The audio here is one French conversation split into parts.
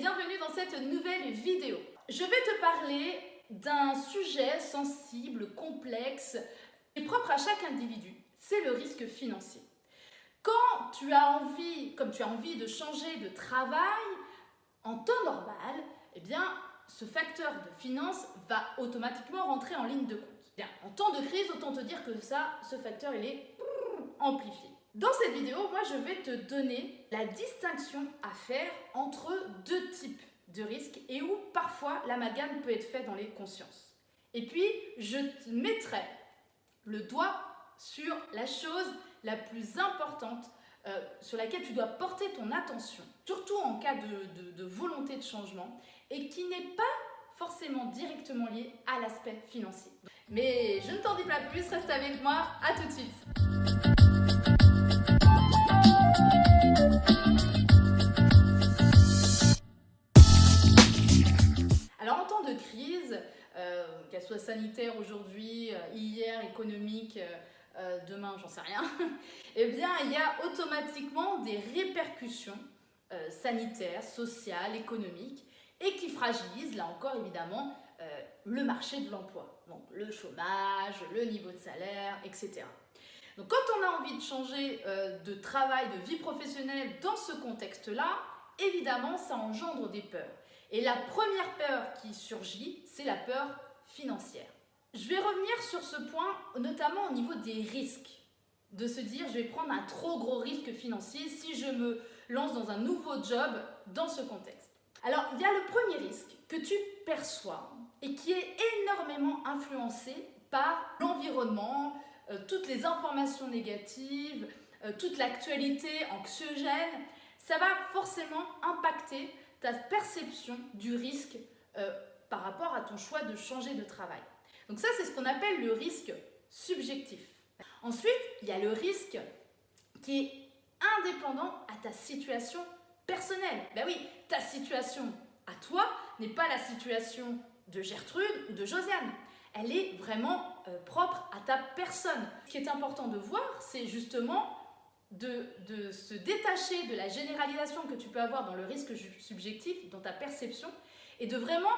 bienvenue dans cette nouvelle vidéo. Je vais te parler d'un sujet sensible, complexe et propre à chaque individu, c'est le risque financier. Quand tu as envie de changer de travail, en temps normal, eh bien, ce facteur de finance va automatiquement rentrer en ligne de compte. Bien, en temps de crise, autant te dire que ce facteur, il est amplifié. Dans cette vidéo, moi, je vais te donner la distinction à faire entre deux types de risques et où parfois l'amalgame peut être fait dans les consciences. Et puis, je te mettrai le doigt sur la chose la plus importante sur laquelle tu dois porter ton attention, surtout en cas de volonté de changement, et qui n'est pas forcément directement liée à l'aspect financier. Mais je ne t'en dis pas plus, reste avec moi, à tout de suite. Alors en temps de crise, qu'elle soit sanitaire aujourd'hui, hier, économique, demain, j'en sais rien, eh bien il y a automatiquement des répercussions sanitaires, sociales, économiques et qui fragilisent, là encore évidemment, le marché de l'emploi. Donc le chômage, le niveau de salaire, etc. Donc quand on a envie de changer de travail, de vie professionnelle dans ce contexte-là, évidemment ça engendre des peurs. Et la première peur qui surgit, c'est la peur financière. Je vais revenir sur ce point, notamment au niveau des risques. De se dire, je vais prendre un trop gros risque financier si je me lance dans un nouveau job dans ce contexte. Alors, il y a le premier risque que tu perçois et qui est énormément influencé par l'environnement, toutes les informations négatives, toute l'actualité anxiogène. Ça va forcément impacter ta perception du risque par rapport à ton choix de changer de travail. Donc ça, c'est ce qu'on appelle le risque subjectif. Ensuite, il y a le risque qui est indépendant à ta situation personnelle. Ben oui, ta situation à toi n'est pas la situation de Gertrude ou de Josiane. Elle est vraiment propre à ta personne. Ce qui est important de voir, c'est justement de se détacher de la généralisation que tu peux avoir dans le risque subjectif, dans ta perception, et de vraiment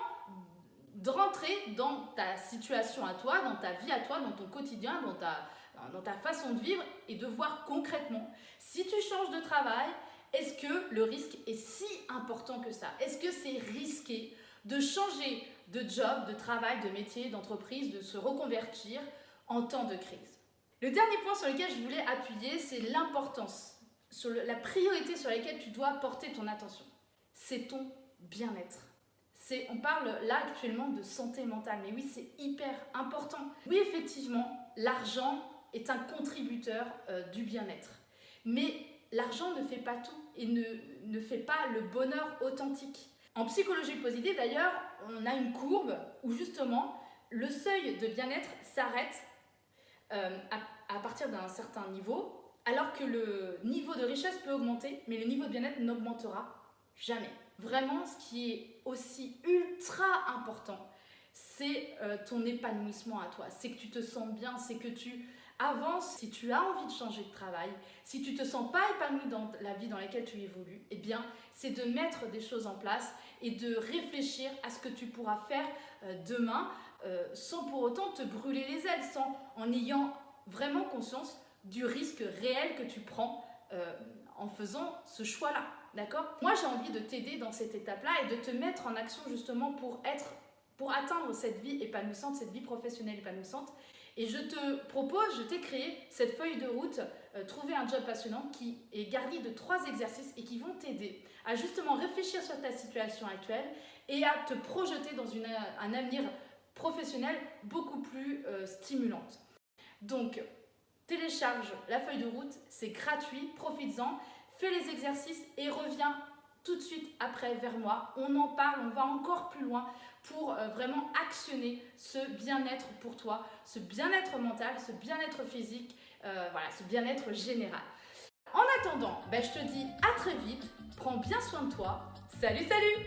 rentrer dans ta situation à toi, dans ta vie à toi, dans ton quotidien, dans ta façon de vivre, et de voir concrètement, si tu changes de travail, est-ce que le risque est si important que ça? Est-ce que c'est risqué de changer de job, de travail, de métier, d'entreprise, de se reconvertir en temps de crise? Le dernier point sur lequel je voulais appuyer, c'est l'importance, la priorité sur laquelle tu dois porter ton attention. C'est ton bien-être. On parle là actuellement de santé mentale, mais oui, c'est hyper important. Oui, effectivement, l'argent est un contributeur du bien-être. Mais l'argent ne fait pas tout et ne fait pas le bonheur authentique. En psychologie positive, d'ailleurs, on a une courbe où justement, le seuil de bien-être s'arrête à partir d'un certain niveau, alors que le niveau de richesse peut augmenter, mais le niveau de bien-être n'augmentera jamais. Vraiment, ce qui est aussi ultra important, c'est ton épanouissement à toi. C'est que tu te sens bien, c'est que tu avances. Si tu as envie de changer de travail, si tu ne te sens pas épanoui dans la vie dans laquelle tu évolues, eh bien, c'est de mettre des choses en place et de réfléchir à ce que tu pourras faire demain sans pour autant te brûler les ailes, en ayant vraiment conscience du risque réel que tu prends en faisant ce choix-là. D'accord? Moi, j'ai envie de t'aider dans cette étape-là et de te mettre en action justement pour atteindre cette vie épanouissante, cette vie professionnelle épanouissante. Et je t'ai créé cette feuille de route, trouver un job passionnant, qui est garnie de 3 exercices et qui vont t'aider à justement réfléchir sur ta situation actuelle et à te projeter dans un avenir professionnel beaucoup plus stimulante. Donc, télécharge la feuille de route, c'est gratuit, profites-en. Fais les exercices et reviens tout de suite après vers moi. On en parle, on va encore plus loin pour vraiment actionner ce bien-être pour toi, ce bien-être mental, ce bien-être physique, voilà, ce bien-être général. En attendant, je te dis à très vite, prends bien soin de toi. Salut, salut!